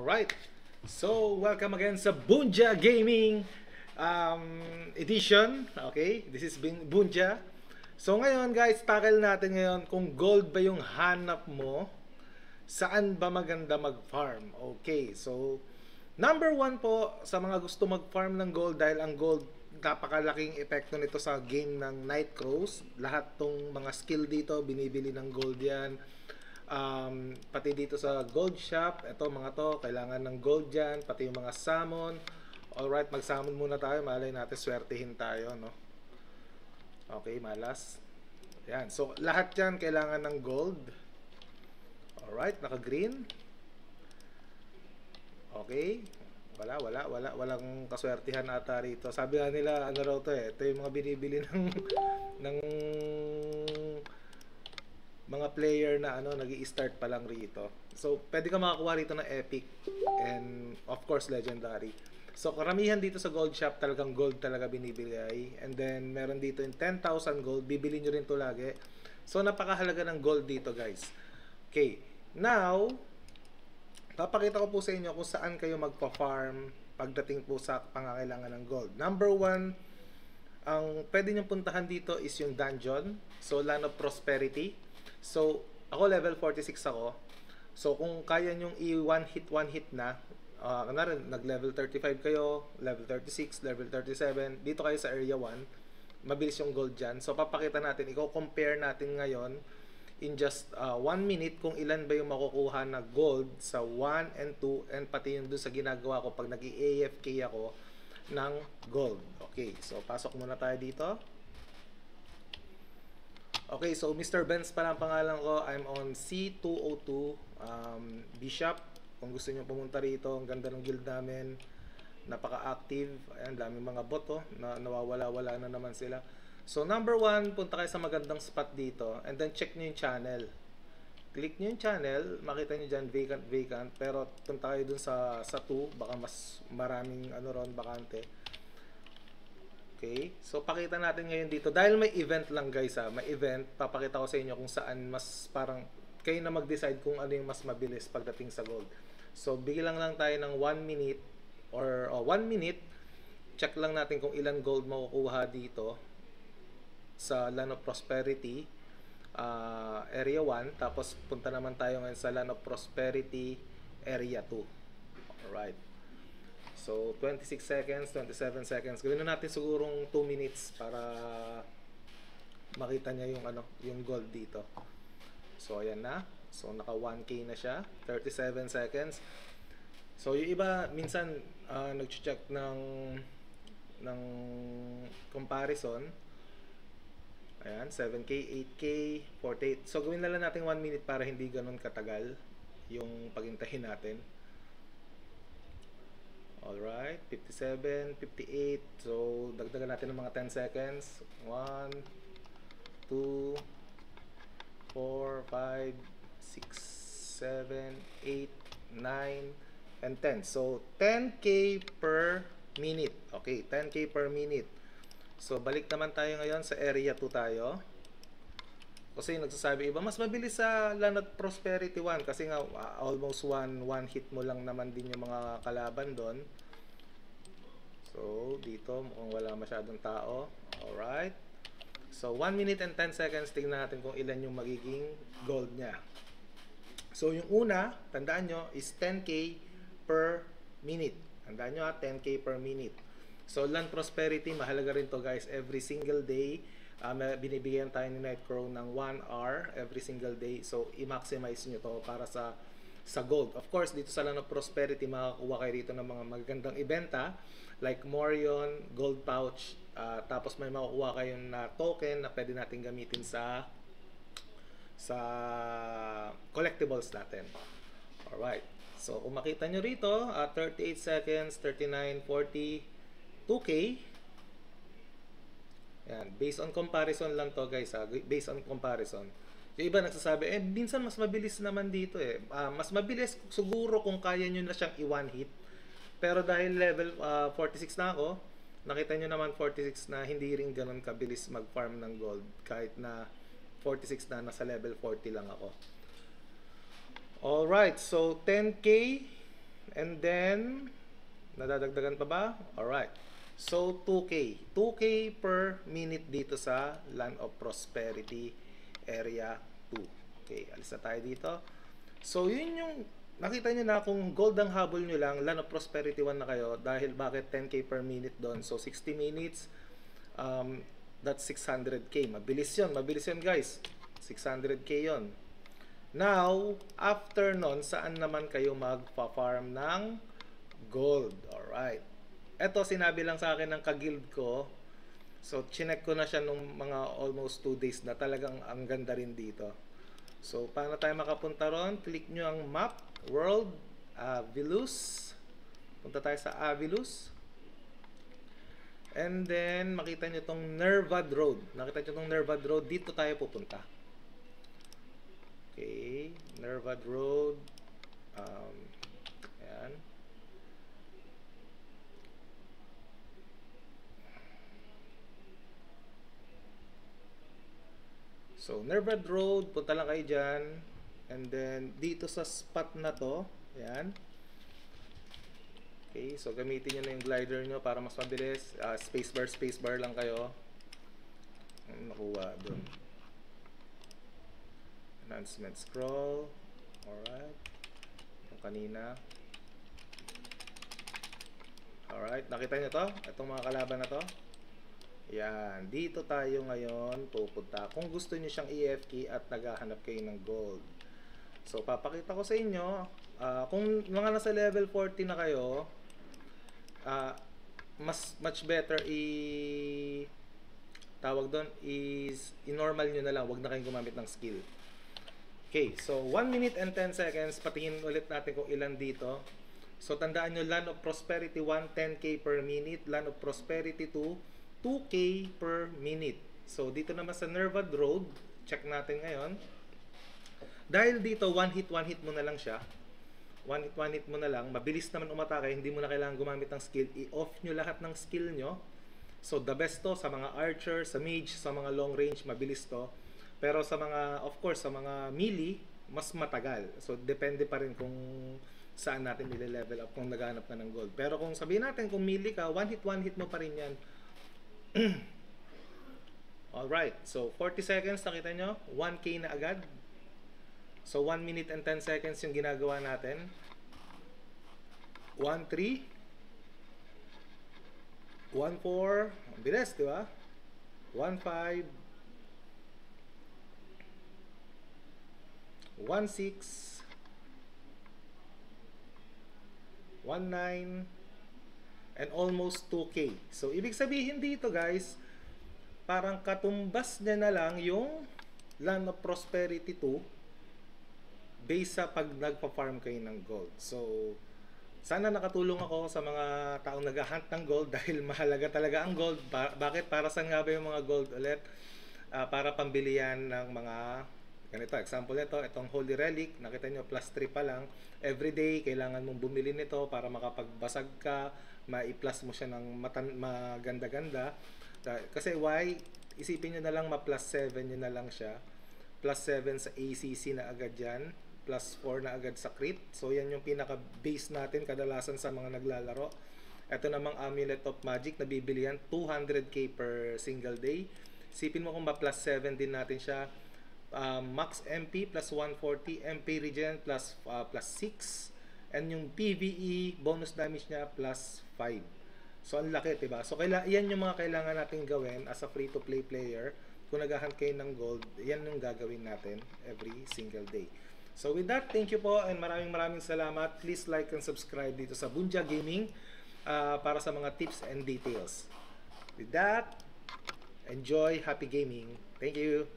Alright. So, welcome again sa Bunja Gaming edition. Okay, this is Bunja. So, ngayon guys, tackle natin ngayon kung gold ba yung hanap mo, saan ba maganda mag-farm. Okay, so, number one po sa mga gusto mag-farm ng gold dahil ang gold, napakalaking epekto nito sa game ng Nightcrows. Lahat tong mga skill dito, binibili ng gold yan. Pati dito sa gold shop, ito mga to, kailangan ng gold dyan, pati yung mga salmon. Alright, mag-salmon muna tayo, malay natin swertihin tayo, no? Okay, malas. Yan, so lahat yan kailangan ng gold. Alright, naka-green. Okay, walang kaswertihan ata rito. Sabi nga nila, ano raw to ito yung mga binibili ng mga player na nag-i-start pa lang rito. So, pwede ka makakuha rito ng epic and of course legendary. So, karamihan dito sa gold shop talagang gold talaga binibili ay. And then, meron dito yung 10,000 gold. Bibili nyo rin to lagi. So, napakahalaga ng gold dito guys. Okay. Now, papakita ko po sa inyo kung saan kayo magpa-farm pagdating po sa pangangailangan ng gold. Number one, ang pwede nyo puntahan dito is yung dungeon. So, Land of Prosperity. So, ako level 46 ako. So, kung kaya nyong one hit na, nag-level 35 kayo, level 36, level 37, dito kayo sa area 1, mabilis yung gold dyan. So, papakita natin, i-compare natin ngayon in just 1 minute kung ilan ba yung makukuha na gold sa 1 and 2 and pati yung dun sa ginagawa ko pag nag-AFK ako ng gold. Okay, so pasok muna tayo dito. Okay, so Mr. Benz pala ang pangalan ko. I'm on C202 Bishop. Kung gusto niyo pumunta rito, ang ganda ng guild namin. Napaka-active. Ayan, daming mga bot nawawala-wala na naman sila. So number one, punta kayo sa magandang spot dito and then check niyo yung channel. Click niyo yung channel, makita niyo diyan vacant, pero punta kayo dun sa 2, baka mas maraming ron bakante. Okay, so pakita natin ngayon dito dahil may event lang guys may event, papakita ko sa inyo kung saan mas parang kayo na mag-decide kung ano yung mas mabilis pagdating sa gold. So bigyan lang tayo ng 1 minute or 1 minute, check lang natin kung ilan gold makukuha dito sa Land of Prosperity area 1, tapos punta naman tayo ngayon sa Land of Prosperity area 2. Alright, so 26 seconds, 27 seconds, gawin na natin sigurong 2 minutes para makita niya yung yung gold dito. So ayan na, so naka 1k na siya, 37 seconds. So yung iba minsan nag-check ng comparison. Ayan, 7k, 8k, 48. So gawin na lang natin 1 minute para hindi ganun katagal yung paghintahin natin. Alright, 57, 58. So dagdagan natin ng mga 10 seconds. 1, 2, 4, 5, 6, 7, 8, 9, and 10. So 10k per minute. Okay, 10k per minute. So balik naman tayo ngayon sa area 2 tayo. Kasi nagsasabi iba, mas mabilis sa Land of Prosperity 1 kasi nga almost one hit mo lang naman din yung mga kalaban doon. So dito mukhang wala masyadong tao. Alright. So 1 minute and 10 seconds, tingnan natin kung ilan yung magiging gold niya. So yung una, tandaan nyo, is 10k per minute. Tandaan nyo 10k per minute. So Land Prosperity, mahalaga rin to guys. Every single day, binibigyan tayo ni Nightcrow ng 1 hour every single day. So i-maximize nyo to para sa gold. Of course, dito sa Land of Prosperity, makakuha kayo rito ng mga magagandang ibenta like Morion, Gold Pouch, tapos may makukuha kayong token na pwede natin gamitin sa collectibles natin. Alright. So kung makita nyo rito, 38 seconds, 39, 40, 2k. Yan, based on comparison lang to guys based on comparison. Yung iba nagsasabi, minsan mas mabilis naman dito mas mabilis siguro kung kaya nyo na siyang i-one hit. Pero dahil level 46 na ako, nakita nyo naman 46 na hindi rin ganun kabilis mag-farm ng gold kahit na 46 na nasa level 40 lang ako. Alright, so 10k And then, nadadagdagan pa ba? Alright. So, 2K. 2K per minute dito sa Land of Prosperity Area 2. Okay, alis na tayo dito. So, yun yung nakita nyo na kung gold ang habol nyo lang, Land of Prosperity 1 na kayo. Dahil bakit 10K per minute doon? So, 60 minutes, that's 600K. Mabilis yun guys. 600K yun. Now, after nun, saan naman kayo magpa-farm ng gold? Alright. Ito, sinabi lang sa akin ng ka-guild ko. So, chinek ko na siya nung mga almost 2 days na talagang ang ganda rin dito. So, paano tayo makapunta ron? Click nyo ang map, world, Avilus. Punta tayo sa Avilus. And then, makita nyo itong Nervad Road. Nakita nyo itong Nervad Road. Dito tayo pupunta. Okay, Nervad Road. Ayan. So, Nervad Road, punta lang kayo dyan. And then, dito sa spot na to, ayan. Okay, so gamitin nyo na yung glider nyo para mas mabilis. Spacebar lang kayo. Nakuha dun. Enhancement scroll. Alright. Yung kanina. Alright, nakita nyo to? Itong mga kalaban na to? Yan, dito tayo ngayon pupunta. Kung gusto niyo siyang EFK at naghahanap kayo ng gold. So, papakita ko sa inyo. Kung mga nasa level 40 na kayo, much better tawag doon is i-normal nyo na lang. Huwag na kayong gumamit ng skill. Okay, so 1 minute and 10 seconds. Patingin ulit natin kung ilan dito. So, tandaan nyo, Land of Prosperity 1, 10K per minute. Land of Prosperity 2, 2K per minute. So, dito naman sa Nervad Road, check natin ngayon. Dahil dito, one hit mo na lang siya. One hit mo na lang. Mabilis naman umatake. Hindi mo na kailangan gumamit ng skill. I-off nyo lahat ng skill nyo. So, the best to sa mga archer, sa mage, sa mga long range, mabilis to. Pero sa mga, of course, sa mga melee, mas matagal. So, depende pa rin kung saan natin nile-level up kung naghanap na ng gold. Pero kung sabihin natin, kung melee ka, one hit mo pa rin yan. Alright, so 40 seconds, nakita nyo 1K na agad. So 1 minute and 10 seconds yung ginagawa natin. 1-3 1-4, ang bilis, di ba? 1-5 1-6 1-9 and almost 2K. So, ibig sabihin dito guys, parang katumbas niya na lang yung Land of Prosperity 2 based sa pag nagpa-farm kayo ng gold. So, sana nakatulong ako sa mga taong nag-hunt ng gold dahil mahalaga talaga ang gold. Bakit? Para saan nga ba yung mga gold ulit? Para pambili yan ng mga ganito. Example nito, itong Holy Relic, nakita nyo, plus 3 pa lang. Everyday, kailangan mong bumili nito para makapagbasag ka, ma-plus mo siya ng maganda-ganda. Kasi why? Isipin nyo na lang, ma-plus 7 nyo na lang siya. Plus 7 sa ACC na agad yan. Plus 4 na agad sa crit. So, yan yung pinaka-base natin kadalasan sa mga naglalaro. Ito namang Amulet of Magic, nabibili yan 200k per single day. Isipin mo kung ma-plus 7 din natin siya. Max MP plus 140, MP regen plus 6, and yung PVE bonus damage niya plus 5. So ang laki, diba? So yan yung mga kailangan natin gawin as a free to play player. Kung naghahunt kayo ng gold, yan yung gagawin natin every single day. So with that, thank you po and maraming salamat. Please like and subscribe dito sa Bunja Gaming para sa mga tips and details. With that, enjoy, happy gaming. Thank you.